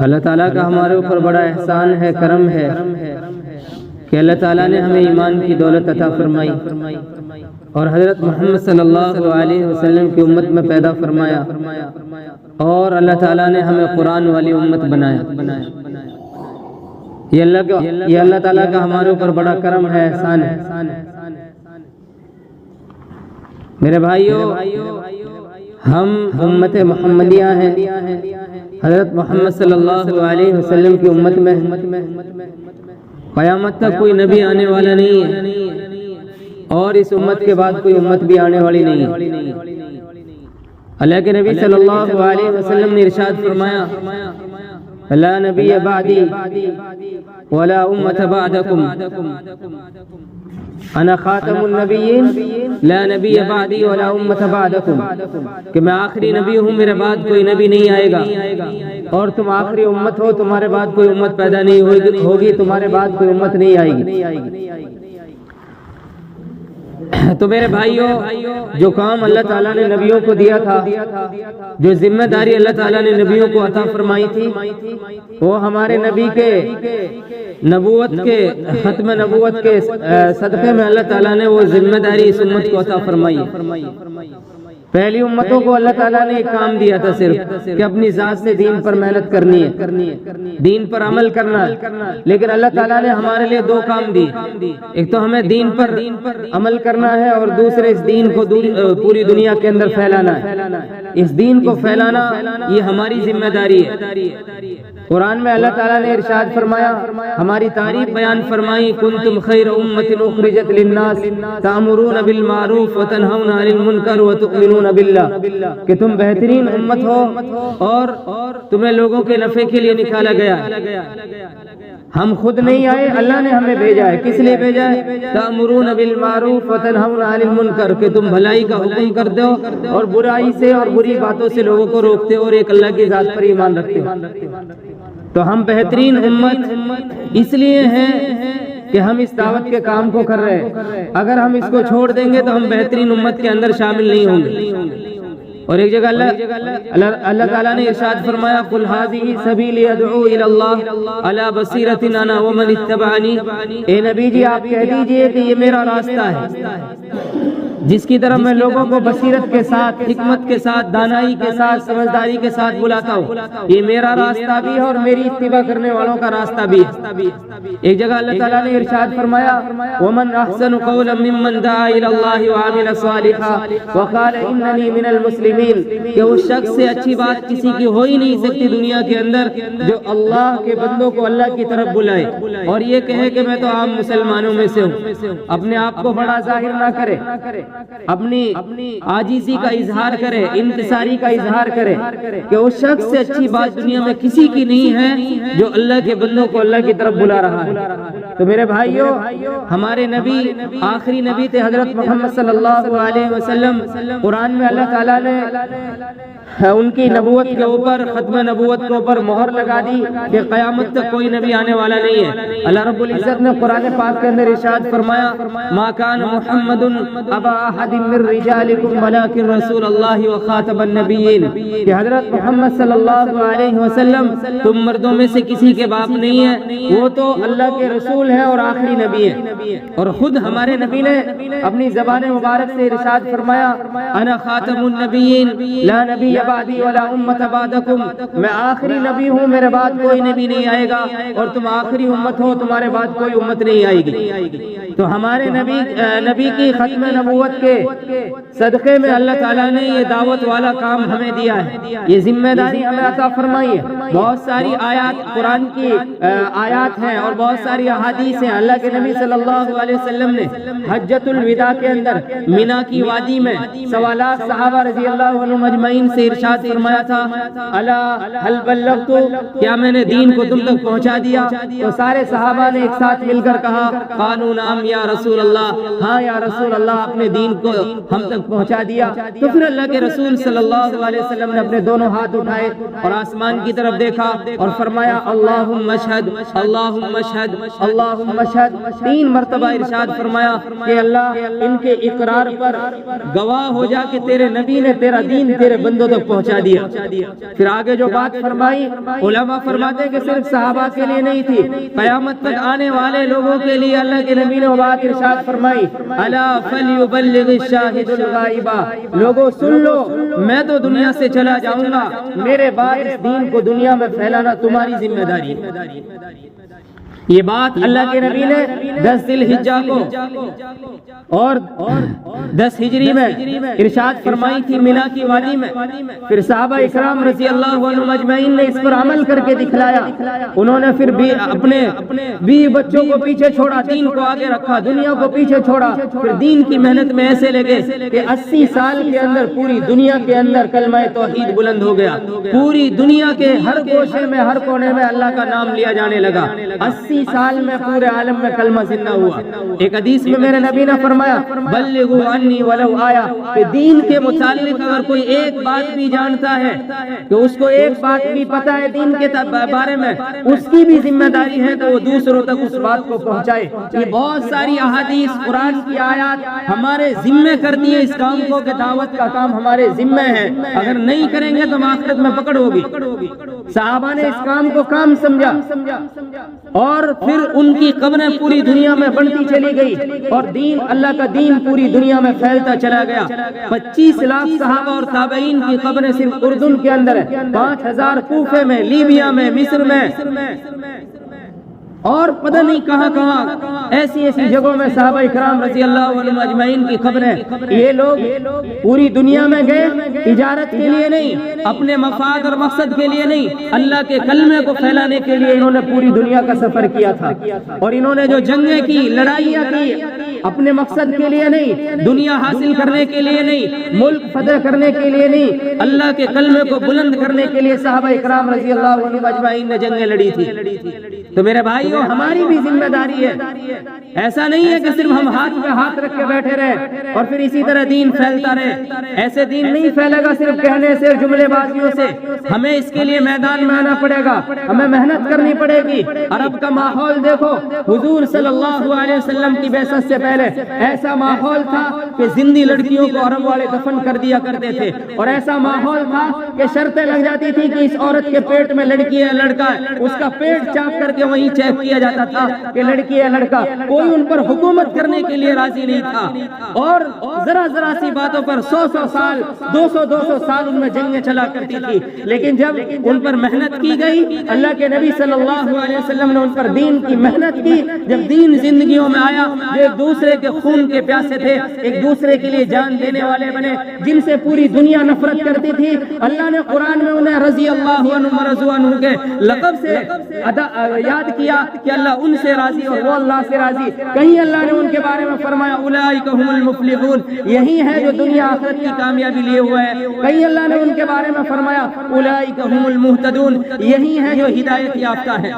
اللہ تعالیٰ کا ہمارے اوپر بڑا احسان ہے، کرم ہے کہ اللہ تعالیٰ نے ہمیں ایمان کی دولت عطا فرمائی اور حضرت محمد صلی اللہ علیہ وسلم کی امت میں پیدا فرمایا، اور اللہ تعالیٰ نے ہمیں قرآن والی امت بنایا۔ یہ اللہ تعالیٰ کا ہمارے اوپر بڑا کرم ہے، احسان ہے۔ میرے بھائیو، ہم امت محمدیہ ہیں، حضرت محمد صلی اللہ علیہ وسلم کی امت میں قیامت تک کوئی نبی آنے والا نہیں ہے، اور اس امت کے بعد کوئی امت بھی آنے والی نہیں ہے۔ اللہ کے نبی صلی اللہ علیہ وسلم نے ارشاد فرمایا، لا نبی بعدی ولا امت بعدکم، انا خاتم النبیین لا نبی بعدی ولا امت بعدکم، کہ میں آخری نبی ہوں، میرے بعد کوئی نبی نہیں آئے گا، اور تم آخری امت ہو، تمہارے بعد کوئی امت پیدا نہیں ہوگی، تمہارے بعد کوئی امت نہیں آئے گی۔ تو میرے بھائیوں، جو کام اللہ تعالیٰ نے نبیوں کو دیا تھا، جو ذمہ داری اللہ تعالیٰ نے نبیوں کو عطا فرمائی تھی، وہ ہمارے نبی کے نبوت کے ختم نبوت کے صدقے میں اللہ تعالیٰ نے وہ ذمہ داری اس امت کو عطا فرمائی۔ پہلی امتوں کو اللہ تعالیٰ نے ایک کام دیا تھا صرف، کہ اپنی ذات سے دین پر محنت کرنی ہے، دین پر عمل کرنا ہے، لیکن اللہ تعالیٰ نے ہمارے لیے دو کام دیے، ایک تو ہمیں دین پر عمل کرنا ہے، اور دوسرے اس دین کو پوری دنیا کے اندر پھیلانا ہے۔ اس دین کو پھیلانا یہ ہماری ذمہ داری ہے۔ قرآن میں اللہ تعالیٰ نے ارشاد فرمایا، ہماری تعریف بیان فرمائی، کنتم خیر امت اخرجت للناس تأمرون بالمعروف وتنہون عن المنکر وتؤمنون باللہ، کہ تم بہترین امت ہو اور تمہیں لوگوں کے نفع کے لیے نکالا گیا ہے۔ ہم خود نہیں آئے، اللہ نے ہمیں بھیجا ہے۔ کس لیے بھیجا ہے؟ تأمرون بالمعروف وتنہون عن المنکر، کہ تم بھلائی کا حکم کرتے ہو اور برائی سے اور بری باتوں سے لوگوں کو روکتے ہو، اور ایک اللہ کی ذات پر ایمان رکھتے ہو۔ تو ہم بہترین امت اس لیے ہیں کہ ہم اس دعوت کے کام کو کر رہے ہیں۔ اگر ہم اس کو چھوڑ دیں گے تو ہم بہترین امت کے اندر شامل نہیں ہوں گے۔ اور ایک جگہ اللہ تعالیٰ نے ارشاد فرمایا، قل هذه سبیلی ادعو الی اللہ علی بصیرۃ انا ومن اتبعنی، اے نبی جی آپ کہہ دیجئے کہ یہ میرا راستہ ہے جس کی طرف میں لوگوں کو بصیرت کے ساتھ، حکمت کے ساتھ، دانائی کے ساتھ، سمجھداری کے ساتھ بلاتا ہوں۔ یہ میرا راستہ بھی ہے اور میری اتباع کرنے والوں کا راستہ بھی ہے۔ ایک جگہ اللہ تعالیٰ نے ارشاد فرمایا، ومن احسن قولا ممن دعا الی اللہ وعمل صالحا وقال اننی من المسلمین، کہ اس شخص سے اچھی بات کسی کی ہو ہی نہیں سکتی دنیا کے اندر جو اللہ کے بندوں کو اللہ کی طرف بلائے اور یہ کہے کہ میں تو عام مسلمانوں میں سے ہوں۔ اپنے آپ کو بڑا ظاہر نہ کرے، اپنی عاجزی کا اظہار کرے، انکساری کا اظہار کرے، کہ اس شخص سے اچھی بات دنیا میں کسی کی نہیں ہے جو اللہ کے بندوں کو اللہ کی طرف بلا رہا ہے۔ تو میرے بھائیوں، ہمارے نبی آخری نبی تھے حضرت محمد صلی اللہ علیہ وسلم۔ قرآن میں اللہ تعالیٰ نے ان کی نبوت کے اوپر، ختم نبوت کے اوپر مہر لگا دی کہ قیامت تک کوئی نبی آنے والا نہیں ہے۔ اللہ رب العزت نے قرآن پاک کے اندر ارشاد فرمایا، ما کان محمد ابا احد من رجالکم ولکن رسول اللہ وخاتم النبیین، کہ حضرت محمد صلی اللہ علیہ وسلم تم مردوں میں سے کسی کے باپ نہیں ہیں، وہ تو اللہ کے رسول ہیں اور آخری نبی ہیں۔ اور خود ہمارے نبی نے اپنی زبان مبارک سے ارشاد فرمایا، انا خاتم النبیین لا نبی بعدی ولا امت بعدکم، میں آخری نبی ہوں، میرے بعد کوئی نبی نہیں آئے گا، اور تم آخری امت ہو، تمہارے بعد کوئی امت نہیں آئے گی۔ تو ہمارے نبی کی ختم نبوت کے صدقے میں اللہ تعالیٰ نے یہ دعوت والا کام ہمیں دیا ہے، یہ ذمہ داری ہمیں عطا فرمائی ہے۔ بہت ساری آیات قرآن کی آیات ہیں اور بہت ساری احادیث ہیں۔ اللہ کے نبی صلی اللہ علیہ وسلم نے حجۃ الوداع کے اندر مینا کی وادی میں سوالات صحابہ رضی اللہ عنہم اجمعین سے ارشاد فرمایا تھا، الا هل بلغت، کیا میں نے دین کو تم تک پہنچا دیا؟ تو سارے صحابہ نے ایک ساتھ مل کر کہا، قالوا نعم نعم یا رسول اللہ، ہاں یا رسول اللہ، اپنے دین کو ہم تک پہنچا دیا۔ تو پھر اللہ کے رسول صلی اللہ علیہ وسلم نے اپنے دونوں ہاتھ اٹھائے اور آسمان کی طرف دیکھا اور فرمایا اللہم اشہد اللہم اشہد اللہم اشہد، 3 مرتبہ ارشاد فرمایا کہ اللہ ان کے اقرار پر گواہ ہو جا کہ تیرے نبی نے تیرا دین تیرے بندوں تک پہنچا دیا۔ پھر آگے جو بات فرمائی، علماء فرماتے کہ صرف صحابہ کے لیے نہیں تھی، قیامت تک آنے والے لوگوں کے لیے اللہ کے نبی نے وہ بات ارشاد فرمائی الا فلیبلغ الشاہد الغائب، لوگوں سن لو، میں تو دنیا سے چلا جاؤں گا، میرے بعد اس دین کو دنیا میں پھیلانا تمہاری ذمہ داری ہے۔ یہ بات اللہ کے نبی نے 10 ذی الحجہ کو اور 10 ہجری میں ارشاد فرمائی تھی مینا کی وادی میں۔ پھر صحابہ اکرام رضی اللہ عنہم اجمعین نے اس پر عمل کر کے دکھلایا، انہوں نے پھر بھی اپنے بیوی بچوں کو پیچھے چھوڑا، دین کو آگے رکھا، دنیا کو پیچھے چھوڑا، پھر دین کی محنت میں ایسے لگے کہ 80 سال کے اندر پوری دنیا کے اندر کلمہ توحید بلند ہو گیا، پوری دنیا کے ہر گوشے میں ہر کونے میں اللہ کا نام لیا جانے لگا، 80 سال میں پورے عالم میں کلمہ زندہ ہوا۔ ایک حدیث میں میرے نبی نے فرمایا بلغوا عنی ولو آیا، کہ دین کے متعلق اگر کوئی ایک بات بھی جانتا ہے کہ اس کو ایک بات بھی پتا ہے دین کے بارے میں، اس کی بھی ذمہ داری ہے کہ وہ دوسروں تک اس بات کو پہنچائے۔ یہ بہت ساری احادیث، قرآن کی آیات ہمارے ذمہ کرتی ہیں اس کام کو کہ دعوت کا کام ہمارے ذمہ ہے، اگر نہیں کریں گے تو آخرت میں پکڑ ہوگی۔ صحابہ نے اس کام کو کام سمجھا اور پھر ان کی قبریں پوری دنیا میں بڑھتی چلی گئی اور دین، اللہ کا دین پوری دنیا میں پھیلتا چلا گیا۔ 25 لاکھ صحابہ اور تابعین کی قبریں صرف اردن کے اندر ہے، 5000 کوفے میں، لیبیا میں، مصر میں اور پتہ نہیں کہاں کہاں ایسی جگہوں میں صحابہ اکرام رضی اللہ عنہم اجمعین کی خبریں۔ یہ لوگ پوری دنیا میں گئے تجارت کے لیے نہیں، اپنے مفاد اور مقصد کے لیے نہیں، اللہ کے کلمے کو پھیلانے کے لیے انہوں نے پوری دنیا کا سفر کیا تھا، اور انہوں نے جو جنگیں کی، لڑائیاں کی، اپنے مقصد کے لیے نہیں، دنیا حاصل کرنے کے لیے نہیں، ملک فتح کرنے کے لیے نہیں، اللہ کے کلمے کو بلند کرنے کے لیے صحابہ اکرام رضی اللہ عنہم اجمعین نے جنگیں لڑی تھی۔ تو میرے بھائیو، ہماری بھی ذمہ داری ہے، ایسا نہیں ہے کہ صرف ہم ہاتھ میں ہاتھ رکھ کے بیٹھے رہے اور پھر اسی طرح دین پھیلتا رہے۔ ایسے دین نہیں پھیلے گا صرف کہنے سے، جملے بازیوں سے، ہمیں اس کے لیے میدان میں آنا پڑے گا، ہمیں محنت کرنی پڑے گی۔ عرب کا ماحول دیکھو، حضور صلی اللہ علیہ وسلم کی بعثت سے پہلے ایسا ماحول تھا کہ زندہ لڑکیوں کو عرب والے دفن کر دیا کرتے تھے، اور ایسا ماحول تھا کہ شرطیں لگ جاتی تھی کہ اس عورت کے پیٹ میں لڑکی ہے لڑکا ہے، اس کا پیٹ چاپ کر کے وہیں چیک کیا جاتا تھا کہ لڑکی ہے لڑکا۔ کوئی ان پر حکومت کرنے کے لیے راضی نہیں تھا، اور ذرا ذرا سی باتوں پر 100 سال 200 سال ان میں جنگیں چلا کرتی تھی۔ لیکن جب ان پر محنت کی گئی، اللہ کے نبی صلی اللہ علیہ وسلم نے ان پر دین کی محنت کی، جب دین زندگیوں میں آیا، جو ایک دوسرے کے خون کے پیاسے تھے، ایک دوسرے کے لیے جان دینے والے بنے، جن سے پوری دنیا نفرت کرتی تھی، اللہ نے قرآن میں انہیں رضی اللہ عنہم ورضوا عنہ کے لقب سے یاد کیا کہ اللہ ان سے راضی اور وہ اللہ سے راضی۔ کہیں اللہ نے ان کے بارے میں فرمایا اولئک هم المفلحون، یہی ہے جو دنیا آخرت کی کامیابی لیے ہوئے ہیں۔ کہیں اللہ نے ان کے بارے میں فرمایا اولئک هم المهتدون، یہی ہے جو ہدایت یافتہ ہیں۔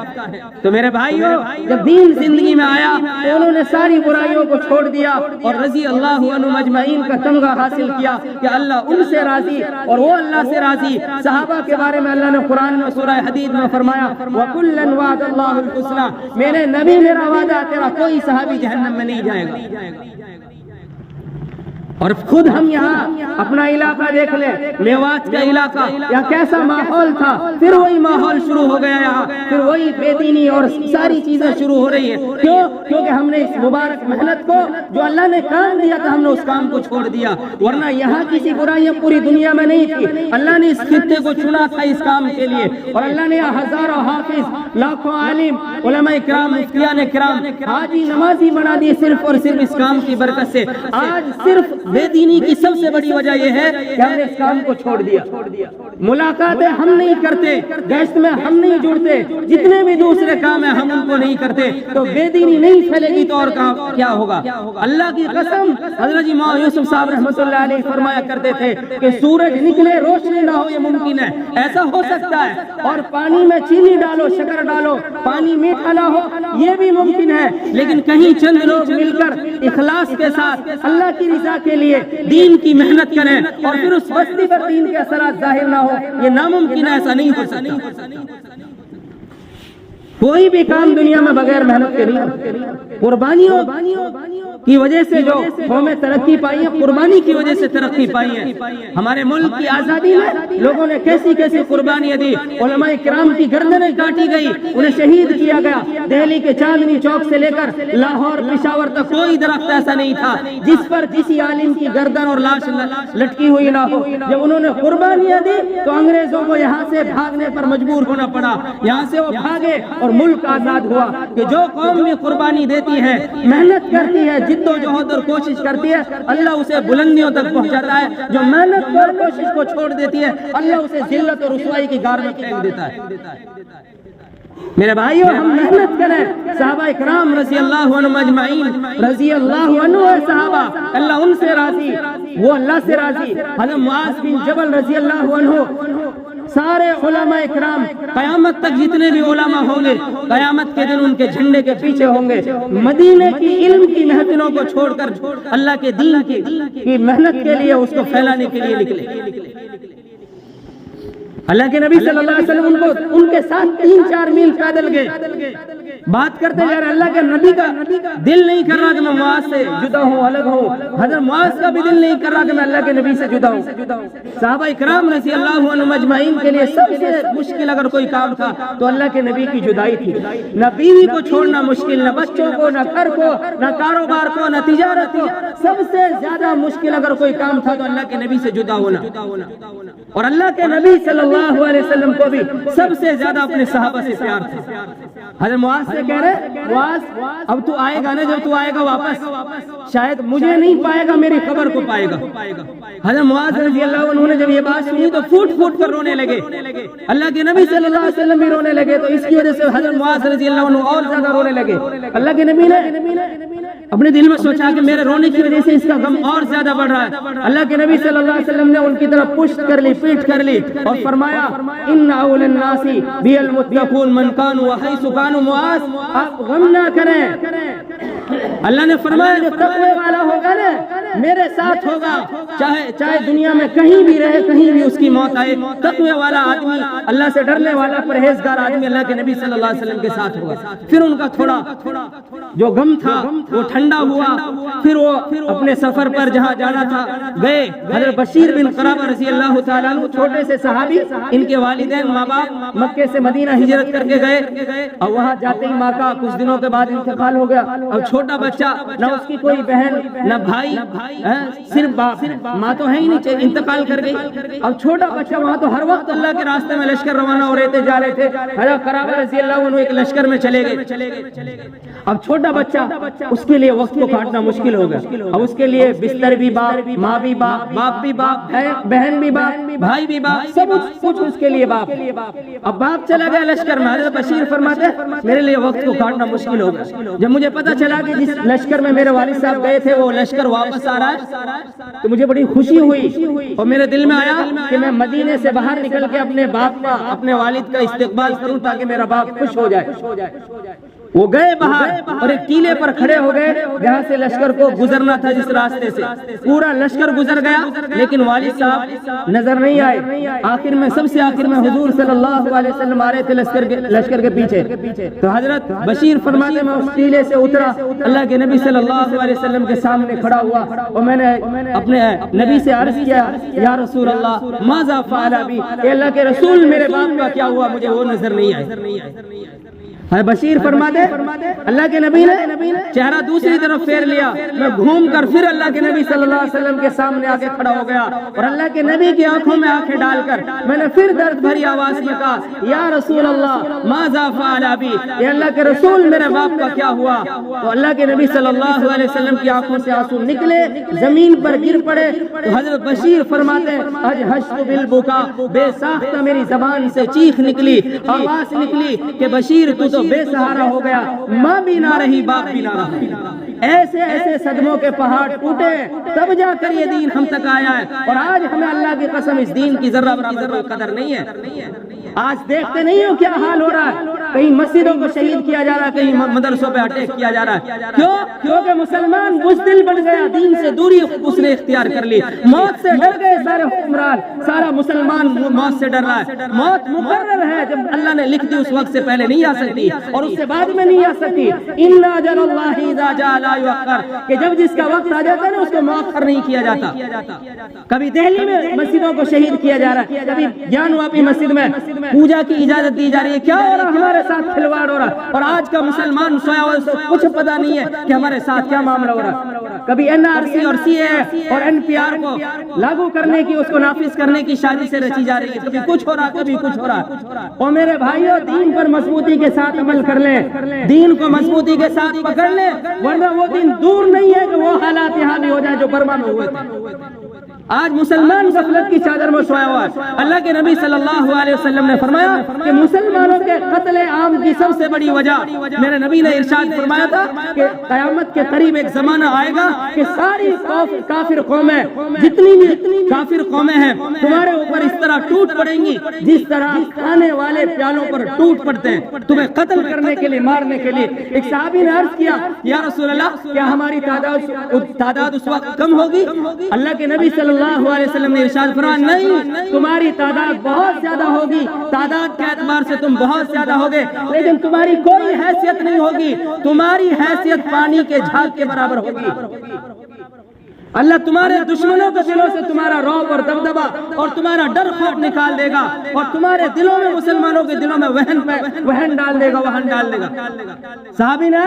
تو میرے بھائیو، جب دین زندگی میں آیا تو انہوں نے ساری برائیوں کو چھوڑ دیا اور رضی اللہ عنہم اجمعین کا تمغہ حاصل کیا کہ اللہ ان سے راضی اور وہ اللہ سے راضی۔ صحابہ کے بارے میں اللہ نے قرآن میں سورہ حدید میں فرمایا وَكُلًّا وَعَدَ اللَّهُ الْحُسْنَى، میرے نبی میرا وعدہ، تیرا کوئی صحابی جہنم میں نہیں جائے گا۔ اور خود ہم یہاں اپنا علاقہ دیکھ لیں، میوات کا علاقہ، یا کیسا ماحول تھا، پھر وہی ماحول شروع ہو گیا یہاں، پھر وہی بے دینی اور ساری چیزیں شروع ہو رہی ہیں۔ کیوں؟ کیونکہ ہم نے اس مبارک محنت کو، جو اللہ نے کام دیا تھا، ہم نے اس کام کو چھوڑ دیا، ورنہ یہاں کسی برائیاں پوری دنیا میں نہیں تھی۔ اللہ نے اس خطے کو چنا تھا اس کام کے لیے، اور اللہ نے ہزاروں حافظ، لاکھوں عالم، علماء کرام، مفتیان کرام، حاجی نمازی بنا دیے صرف اور صرف اس کام کی برکت سے۔ آج صرف بے دینی کی سب سے بڑی وجہ یہ ہے کہ ہم نے اس کام کو چھوڑ دیا. ملاقاتیں ہم نہیں کرتے, گیسٹ میں ہم نہیں جڑتے, جتنے بھی دوسرے کام ہیں ہم ان کو نہیں کرتے, تو بے دینی نہیں پھیلے گی تو اور کیا ہوگا. اللہ کی قسم, حضرت امام یوسف صاحب رحمۃ اللہ علیہ فرمایا کرتے تھے کہ سورج نکلے روشنی نہ ہو یہ ممکن ہے, ایسا ہو سکتا ہے, اور پانی میں چینی ڈالو, شکر ڈالو, پانی میٹھا نہ ہو یہ بھی ممکن ہے, لیکن کہیں چند لوگ مل کر اخلاص کے ساتھ اللہ کی رضا کے لیے دین کی محنت کریں اور پھر اس بستی پر دین کے اثرات ظاہر نہ ہو, یہ ناممکن ہے, ایسا نہیں ہو سکتا. کوئی بھی کام دنیا میں بغیر محنت کے نہیں. قربانیوں کی وجہ سے جو قومیں ترقی پائی ہیں, قربانی کی وجہ سے ترقی پائی ہیں. ہمارے ملک کی آزادی میں لوگوں نے کیسی کیسی قربانیاں دی, علماء کرام کی گردنیں کاٹی گئی, انہیں شہید کیا گیا. دہلی کے چاندنی چوک سے لے کر لاہور پشاور تک کوئی درخت ایسا نہیں تھا جس پر کسی عالم کی گردن اور لاش لٹکی ہوئی نہ ہو. جب انہوں نے قربانیاں دی تو انگریزوں کو یہاں سے بھاگنے پر مجبور ہونا پڑا, یہاں سے وہ بھاگے اور ملک آزاد ہوا. کہ جو قوم بھی قربانی دیتی ہے, محنت کرتی ہے, جد و جہد اور کوشش کرتی ہے, اللہ اسے بلندیوں تک پہنچاتا ہے. جو محنت اور کوشش کو چھوڑ دیتی ہے اللہ اسے ذلت اور رسوائی کی غار میں پھینک دیتا ہے. میرے بھائیو, ہم محنت کریں. صحابہ کرام رضی اللہ عنہم اجمعین, رضی اللہ عنہ صحابہ, اللہ ان سے راضی, وہ اللہ سے راضی. حضرت معاذ بن جبل رضی اللہ عنہ, سارے علماء اکرام قیامت تک جتنے بھی علماء ہوں گے قیامت کے دن ان کے جھنڈے کے پیچھے ہوں گے. مدینے کی علم کی محفلوں کو چھوڑ کر اللہ کے دین کی محنت کے لیے, اس کو پھیلانے کے لیے نکلے. اللہ کے نبی صلی اللہ علیہ وسلم ان کے ساتھ 3-4 میل پیدل گئے, بات کرتے جا رہے. اللہ کے نبی کا دل نہیں کر رہا کہ میں معاذ سے جدا ہوں, الگ ہوں. حضرت معاذ کا بھی دل نہیں کر رہا کہ میں اللہ کے نبی سے جدا ہوں. صحابہ کرام رضی اللہ عنہم اجمعین کے لیے سب سے مشکل اگر کوئی کام تھا تو اللہ کے نبی کی جدائی تھی. نہ بیوی کو چھوڑنا مشکل, نہ بچوں کو, نہ گھر کو, نہ کاروبار کو, نہ تجارت کو. سب سے زیادہ مشکل اگر کوئی کام تھا تو اللہ کے نبی سے جدا ہونا. اور اللہ کے نبی صلی اللہ علیہ وسلم کو بھی سب سے زیادہ اپنے صحابہ سے پیار تھا. حضرت معاذ سے کہہ رہے, معاذ اب تو آئے گا نا, جب تو آئے گا واپس شاید مجھے نہیں پائے گا, میری خبر کو پائے گا. حضرت معاذ رضی اللہ عنہ نے جب یہ بات سنی تو پھوٹ پھوٹ کر رونے لگے. اللہ کے نبی صلی اللہ علیہ وسلم بھی رونے لگے, تو اس کی وجہ سے حضرت معاذ رضی اللہ عنہ اور زیادہ رونے لگے. اللہ کے نبی نے اپنے دل میں سوچا کہ میرے رونے کی وجہ سے اس کا غم اور زیادہ بڑھ رہا ہے. اللہ کے نبی صلی اللہ علیہ وسلم نے ان کی طرف پشت کر لی, پیٹ کر لی, اور فرمایا ان اول الناس بالمتقون من كانوا وحيث كانوا. معاذ آپ غم نہ کریں, اللہ نے فرمایا جو تقوی والا ہوگا نا میرے ساتھ ہوگا, چاہے دنیا میں کہیں بھی رہے, کہیں بھی اس کی موت آئے. تقوی والا آدمی, اللہ سے ڈرنے والا پرہیزگار آدمی اللہ کے نبی صلی اللہ علیہ وسلم کے ساتھ ہوگا. پھر ان کا تھوڑا جو غم تھا وہ ٹھنڈا ہوا. پھر وہ اپنے سفر پر جہاں جانا تھا گئے. حضرت بشیر بن قرابہ رضی اللہ تعالیٰ عنہ, چھوٹے سے صحابی, ان کے والدین ماں باپ مکے سے مدینہ ہجرت کر کے گئے, اور وہاں جاتے ہی ماں کا کچھ دنوں کے بعد انتقال ہو گیا. اب چھوٹا بچہ, نہ اس کی کوئی بہن نہ بھائی, صرف باپ, ماں تو ہے ہی نہیں, انتقال کر گئی. اب چھوٹا بچہ وہاں تو ہر وقت اللہ کے راستے میں لشکر روانہ ہو رہے تھے, جا رہے تھے. حضرت قرابہ رضی اللہ عنہ ایک لشکر میں چلے گئے. اب چھوٹا بچہ, اس کے لیے وقت کو کاٹنا مشکل ہوگا. اب اس کے لیے بستر بھی باپ, ماں بھی باپ, باپ بھی باپ, بہن بھی باپ, بھائی بھی باپ, سب کچھ اس کے لیے باپ. اب باپ چلا گیا لشکر میں. حضرت بشیر فرماتے میرے لیے وقت کو کاٹنا مشکل ہوگا. جب مجھے پتا چلا کہ جس لشکر میں میرے والد صاحب گئے تھے وہ لشکر واپس آ رہا ہے تو مجھے بڑی خوشی ہوئی, اور میرے دل میں آیا کہ میں مدینے سے باہر نکل کے اپنے باپ کا, اپنے والد کا استقبال کروں تاکہ میرا باپ خوش ہو جائے. وہ گئے باہر اور ایک ٹیلے پر کھڑے ہو گئے جہاں سے لشکر کو گزرنا تھا. جس راستے سے پورا لشکر گزر گیا لیکن والد صاحب نظر نہیں آئے. آخر میں, سب سے آخر میں حضور صلی اللہ علیہ وسلم آ رہے تھے لشکر کے پیچھے. تو حضرت بشیر فرماتے میں اس ٹیلے سے اترا, اللہ کے نبی صلی اللہ علیہ وسلم کے سامنے کھڑا ہوا, اور میں نے اپنے نبی سے عرض کیا یا رسول اللہ ماذا فعل بی, کہ اللہ کے رسول میرے باپ کا کیا ہوا, مجھے وہ نظر نہیں آئے. بشیر فرماتے اللہ کے نبی نے چہرہ دوسری طرف پھیر لیا، میں گھوم کر پھر اللہ کے نبی صلی اللہ علیہ وسلم کے سامنے آ کے کھڑا ہو گیا اور اللہ کے نبی کی آنکھوں میں آنکھیں ڈال کر میں نے پھر درد بھری آواز میں کہا یا رسول اللہ ماذا فعل ابی، اے اللہ کے رسول میرے باپ کا کیا ہوا؟ تو اللہ کے نبی صلی اللہ علیہ وسلم کی آنکھوں سے آنسو نکلے، زمین پر گر پڑے۔ تو حضرت بشیر فرماتے اجہشت بالبکا، بے ساختہ میری زبان سے چیخ نکلی، آواز نکلی کہ بشیر تو بے سہارا ہو گیا، ماں بھی نہ رہی باپ بھی نہ رہا۔ ایسے ایسے صدموں کے پہاڑ ٹوٹے تب جا کر یہ دین ہم تک آیا ہے، اور آج ہمیں اللہ کی قسم اس دین کی ذرہ برابر قدر نہیں ہے۔ آج دیکھتے نہیں ہو کیا حال ہو رہا ہے، کہیں مسجدوں کو شہید کیا جا رہا ہے، کہیں مدرسوں پہ اٹیک کیا جا رہا ہے۔ کیوں؟ کیونکہ مسلمان بزدل بن گیا، دین سے دوری اس نے اختیار کر لی، موت سے ڈر گئے سارے حکمران، سارا مسلمان موت سے ڈر رہا ہے۔ موت مقرر ہے، جب اللہ نے لکھ دی اس وقت سے پہلے نہیں آ سکتی اور اس سے بعد میں نہیں آ سکتی۔ اِنَّ أَجَلَ اللَّهِ إِذَا جَاءَ لَا يُؤَخَّرُ، کہ جب جس کا وقت آ جاتا ہے نا اس کو مؤخر نہیں کیا جاتا۔ کبھی دہلی میں مسجدوں کو شہید کیا جا رہا ہے، کبھی جانواپی مسجد میں پوجا کی اجازت دی جا رہی ہے، کیا ہو رہا ہمارے ساتھ کھلواڑ ہو رہا، اور آج کا مسلمان سویا ہوا اس کو کچھ پتا نہیں ہے کہ ہمارے ساتھ کیا معاملہ ہو رہا۔ کبھی NRC اور CAA اور NPR کو لاگو کرنے کی، اس کو نافذ کرنے کی شادی سے رچی جا رہی ہے، کبھی کچھ ہو رہا کبھی کچھ ہو رہا۔ اور میرے بھائیوں دین پر مضبوطی کے ساتھ عمل کر لیں، دین کو مضبوطی کے ساتھ پکڑ لیں، ورنہ وہ دن دور نہیں ہے کہ وہ حالات یہاں بھی ہو جائیں جو برما میں ہوئے تھے۔ آج مسلمان غفلت کی چادر میں سویا ہوا ہے۔ اللہ کے نبی صلی اللہ علیہ وسلم نے فرمایا کہ مسلمانوں کے قتل عام کی سب سے بڑی وجہ، میرے نبی نے ارشاد فرمایا تھا کہ قیامت کے قریب ایک زمانہ آئے گا کہ ساری کافر قومیں، جتنی بھی کافر قومیں ہیں تمہارے اوپر اس طرح ٹوٹ پڑیں گی جس طرح کھانے والے پیالوں پر ٹوٹ پڑتے ہیں، تمہیں قتل کرنے کے لیے، مارنے کے لیے۔ ایک صحابی نے عرض کیا یا رسول اللہ کیا ہماری تعداد اس وقت کم ہوگی؟ اللہ کے نبی صلی اللہ علیہ وسلم نے ارشاد فرمایا نہیں، تمہاری تعداد بہت زیادہ ہوگی، تعداد کے اعتبار سے تم بہت زیادہ ہوگے، لیکن تمہاری کوئی حیثیت نہیں ہوگی، تمہاری حیثیت پانی کے جھاگ کے برابر ہوگی۔ اللہ تمہارے دشمنوں کے دلوں سے تمہارا رعب اور دبدبا اور تمہارا ڈر خوف نکال دے گا، اور تمہارے دلوں میں، مسلمانوں کے دلوں میں وہن ڈال دے گا۔ صحابی نے